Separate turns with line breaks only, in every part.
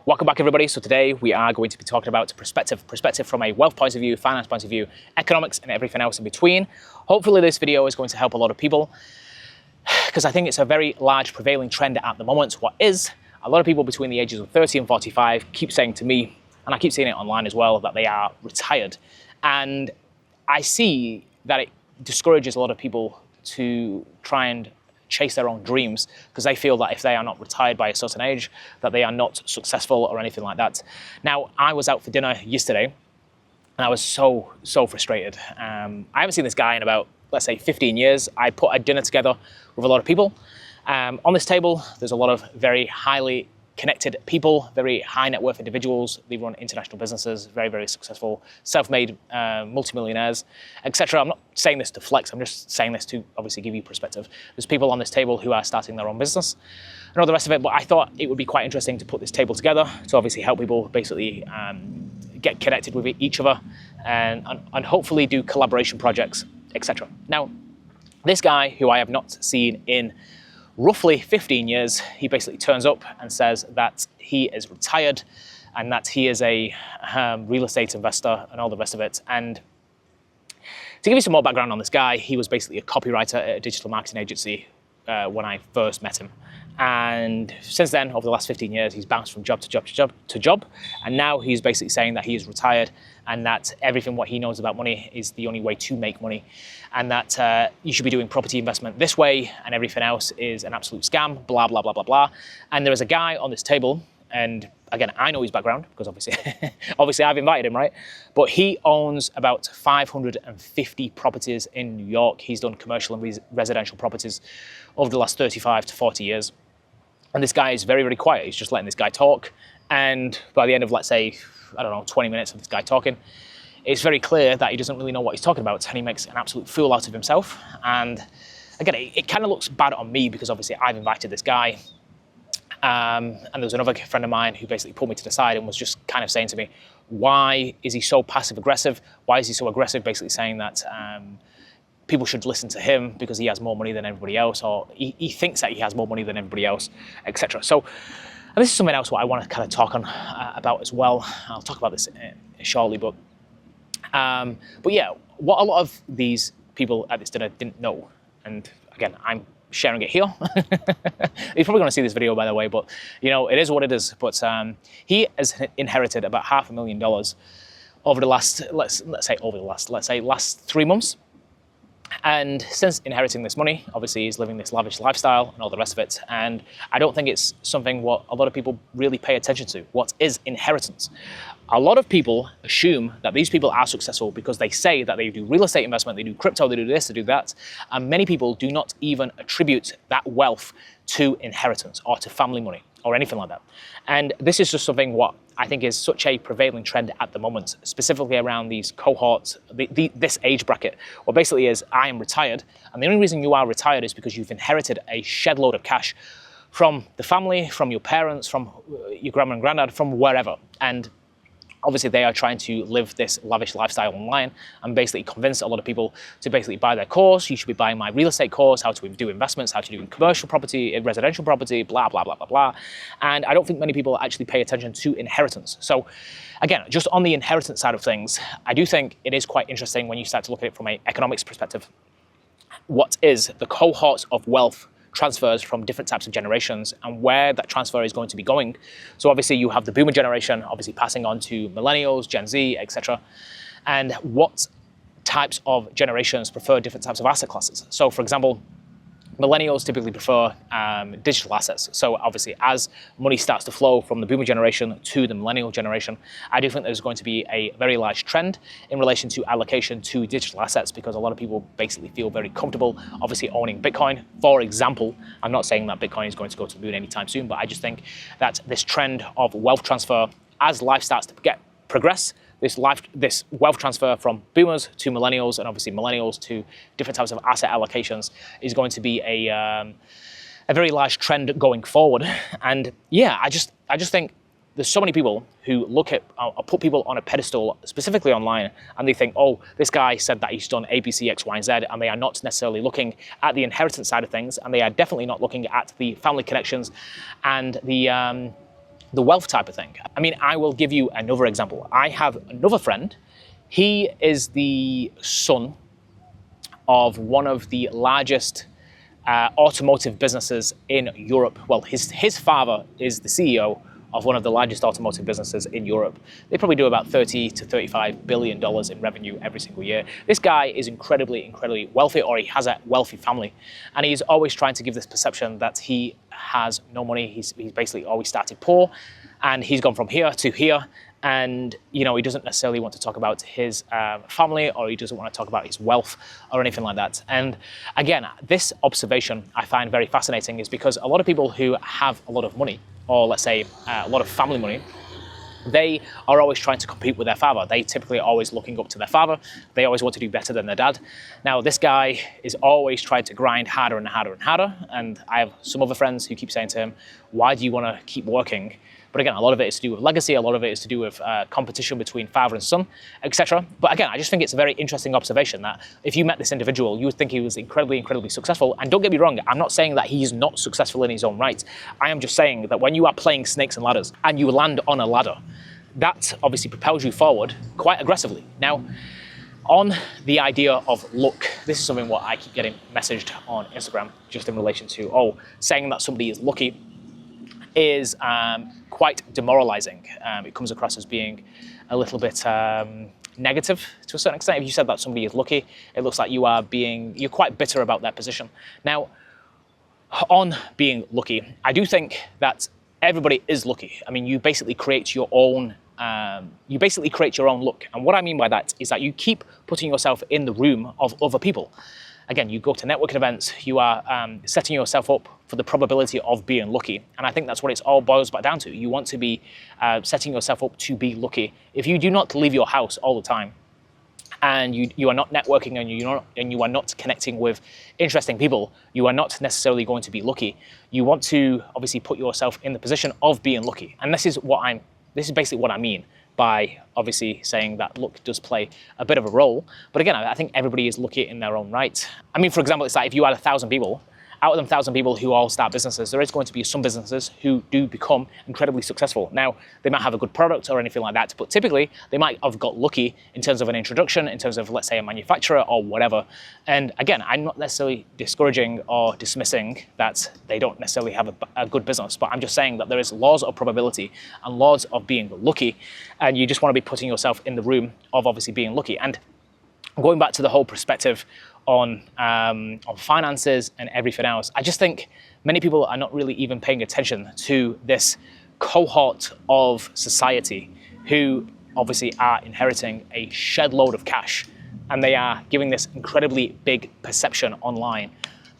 Welcome back, everybody. So today we are going to be talking about perspective from a wealth point of view, finance point of view, economics, and everything else in between. Hopefully this video is going to help a lot of people because I think it's a very large prevailing trend at the moment. What is a lot of people between the ages of 30 and 45 keep saying to me, and I keep seeing it online as well, that they are retired. And I see that it discourages a lot of people to try and chase their own dreams because they feel that if they are not retired by a certain age, that they are not successful or anything like that. Now, I was out for dinner yesterday and I was so frustrated. I haven't seen this guy in about, let's say, 15 years. I put a dinner together with a lot of people. On this table, there's a lot of very highly connected people, very high net worth individuals. They run international businesses, very successful, self-made multimillionaires, etc. I'm not saying this to flex, I'm just saying this to obviously give you perspective. There's people on this table who are starting their own business and all the rest of it, but I thought it would be quite interesting to put this table together to obviously help people basically get connected with each other and hopefully do collaboration projects, etc. Now, this guy who I have not seen in roughly 15 years, he basically turns up and says that he is retired and that he is a real estate investor and all the rest of it. And to give you some more background on this guy, he was basically a copywriter at a digital marketing agency when I first met him. And since then, over the last 15 years, he's bounced from job to job. And now he's basically saying that he is retired and that everything what he knows about money is the only way to make money. And that you should be doing property investment this way and everything else is an absolute scam, blah, blah, blah, blah, blah. And there is a guy on this table, and again, I know his background because obviously I've invited him, right? But he owns about 550 properties in New York. He's done commercial and residential properties over the last 35 to 40 years. And this guy is very quiet. He's just letting this guy talk. And by the end of, let's say, I don't know, 20 minutes of this guy talking, it's very clear that he doesn't really know what he's talking about and he makes an absolute fool out of himself. And again, it kind of looks bad on me because obviously I've invited this guy. And there was another friend of mine who basically pulled me to the side and was just kind of saying to me, why is he so passive aggressive? Why is he so aggressive? Basically saying that people should listen to him because he has more money than everybody else, or he thinks that he has more money than everybody else, etc. So, and this is something else what I want to kind of talk on about as well. I'll talk about this shortly, but yeah, what a lot of these people at this dinner didn't know, and again, I'm sharing it here. You're probably going to see this video, by the way, but you know, it is what it is. But he has inherited about $500,000 over the last, let's say last 3 months. And since inheriting this money, obviously he's living this lavish lifestyle and all the rest of it. And I don't think it's something what a lot of people really pay attention to. What is inheritance? A lot of people assume that these people are successful because they say that they do real estate investment, they do crypto, they do this, they do that. And many people do not even attribute that wealth to inheritance or to family money or anything like that. And this is just something what I think is such a prevailing trend at the moment, specifically around these cohorts, this age bracket. What basically is, I am retired, and the only reason you are retired is because you've inherited a shed load of cash from the family, from your parents, from your grandma and granddad, from wherever. And obviously they are trying to live this lavish lifestyle online and basically convince a lot of people to basically buy their course. You should be buying my real estate course, how to do investments, how to do commercial property, residential property, blah, blah, blah, blah, blah. And I don't think many people actually pay attention to inheritance. So again, just on the inheritance side of things, I do think it is quite interesting when you start to look at it from an economics perspective. What is the cohorts of wealth transfers from different types of generations and where that transfer is going to be going. So obviously you have the boomer generation, obviously passing on to millennials, Gen Z, etc. And what types of generations prefer different types of asset classes. So for example, millennials typically prefer digital assets. So obviously as money starts to flow from the boomer generation to the millennial generation, I do think there's going to be a very large trend in relation to allocation to digital assets because a lot of people basically feel very comfortable obviously owning Bitcoin. For example, I'm not saying that Bitcoin is going to go to the moon anytime soon, but I just think that this trend of wealth transfer as life starts to progress, this wealth transfer from boomers to millennials and obviously millennials to different types of asset allocations is going to be a very large trend going forward. And yeah, I just think there's so many people who look at put people on a pedestal, specifically online, and they think, oh, this guy said that he's done A, B, C, X, Y, and Z, and they are not necessarily looking at the inheritance side of things, and they are definitely not looking at the family connections and the the wealth type of thing. I mean, I will give you another example. I have another friend. He is the son of one of the largest automotive businesses in Europe. Well, his father is the CEO of one of the largest automotive businesses in Europe. They probably do about 30 to 35 billion dollars in revenue every single year. This guy is incredibly wealthy, or he has a wealthy family, and he's always trying to give this perception that he has no money. He's basically always started poor, and he's gone from here to here. And he doesn't necessarily want to talk about his family, or he doesn't want to talk about his wealth or anything like that. And again, this observation I find very fascinating, is because a lot of people who have a lot of money, or let's say a lot of family money, they are always trying to compete with their father. They typically are always looking up to their father. They always want to do better than their dad. Now, this guy is always trying to grind harder and harder and harder. And I have some other friends who keep saying to him, why do you want to keep working? But again, a lot of it is to do with legacy. A lot of it is to do with competition between father and son, etc. But again, I just think it's a very interesting observation that if you met this individual, you would think he was incredibly successful. And don't get me wrong, I'm not saying that he's not successful in his own right. I am just saying that when you are playing snakes and ladders and you land on a ladder, that obviously propels you forward quite aggressively. Now, on the idea of luck, this is something what I keep getting messaged on Instagram, just in relation to, saying that somebody is lucky is quite demoralizing. It comes across as being a little bit negative to a certain extent. If you said that somebody is lucky, it looks like you're quite bitter about their position. Now, on being lucky, I do think that everybody is lucky. I mean, you basically create your own luck. And what I mean by that is that you keep putting yourself in the room of other people. Again, you go to networking events, you are setting yourself up for the probability of being lucky. And I think that's what it's all boils back down to. You want to be setting yourself up to be lucky. If you do not leave your house all the time, and you are not networking, and you are not connecting with interesting people, you are not necessarily going to be lucky. You want to obviously put yourself in the position of being lucky. And this is basically what I mean by obviously saying that luck does play a bit of a role. But again, I think everybody is lucky in their own right. I mean, for example, it's like if you had 1,000 people, out of them 1,000 people who all start businesses, there is going to be some businesses who do become incredibly successful. Now, they might have a good product or anything like that, but typically they might have got lucky in terms of an introduction, in terms of, let's say, a manufacturer or whatever. And again, I'm not necessarily discouraging or dismissing that they don't necessarily have a good business, but I'm just saying that there is laws of probability and laws of being lucky, and you just want to be putting yourself in the room of obviously being lucky. And going back to the whole perspective on finances and everything else, I just think many people are not really even paying attention to this cohort of society who obviously are inheriting a shed load of cash, and they are giving this incredibly big perception online.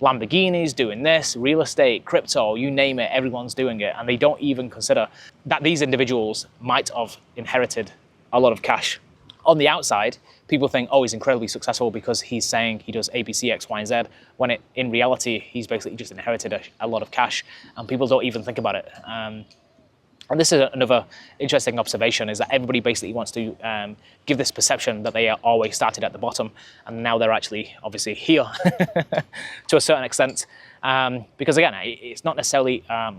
Lamborghinis doing this, real estate, crypto, you name it, everyone's doing it, and they don't even consider that these individuals might have inherited a lot of cash. On the outside, people think, he's incredibly successful because he's saying he does A, B, C, X, Y, and Z, when in reality, he's basically just inherited a lot of cash, and people don't even think about it. And this is another interesting observation, is that everybody basically wants to give this perception that they are always started at the bottom, and now they're actually obviously here to a certain extent. Because again, it's not necessarily, I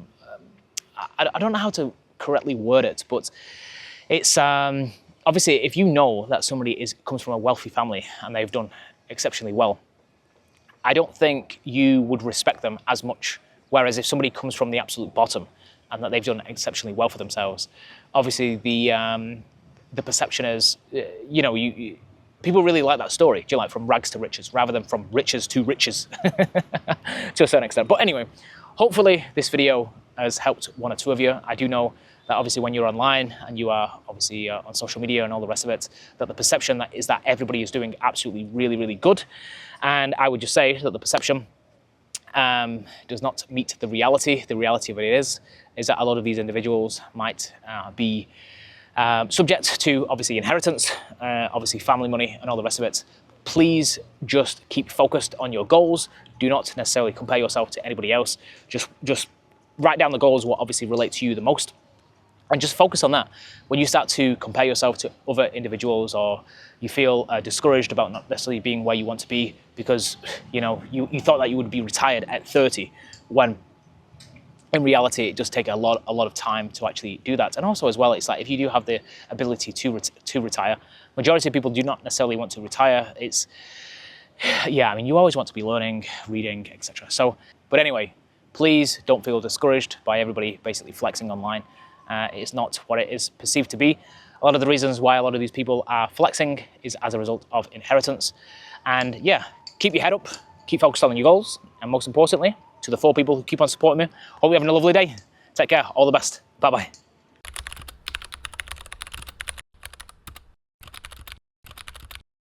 don't know how to correctly word it, but it's, obviously, if you know that somebody comes from a wealthy family and they've done exceptionally well, I don't think you would respect them as much. Whereas if somebody comes from the absolute bottom and that they've done exceptionally well for themselves, obviously the perception is, people really like that story. Do you like from rags to riches rather than from riches to riches to a certain extent? But anyway, hopefully this video has helped one or two of you. I do know that obviously when you're online and you are obviously on social media and all the rest of it, that the perception is that everybody is doing absolutely really good. And I would just say that the perception does not meet the reality. The reality of it is that a lot of these individuals might be subject to obviously inheritance, obviously family money and all the rest of it. Please just keep focused on your goals. Do not necessarily compare yourself to anybody else. Just write down the goals, what obviously relate to you the most, and just focus on that. When you start to compare yourself to other individuals, or you feel discouraged about not necessarily being where you want to be because you thought that you would be retired at 30, when in reality, it does take a lot of time to actually do that. And also as well, it's like if you do have the ability to retire, majority of people do not necessarily want to retire. It's, yeah, I mean, you always want to be learning, reading, etc. So, but anyway, please don't feel discouraged by everybody basically flexing online. It's not what it is perceived to be. A lot of the reasons why a lot of these people are flexing is as a result of inheritance. And yeah, keep your head up, keep focused on your goals, and most importantly, to the 4 people who keep on supporting me, hope you're having a lovely day. Take care, all the best, bye-bye.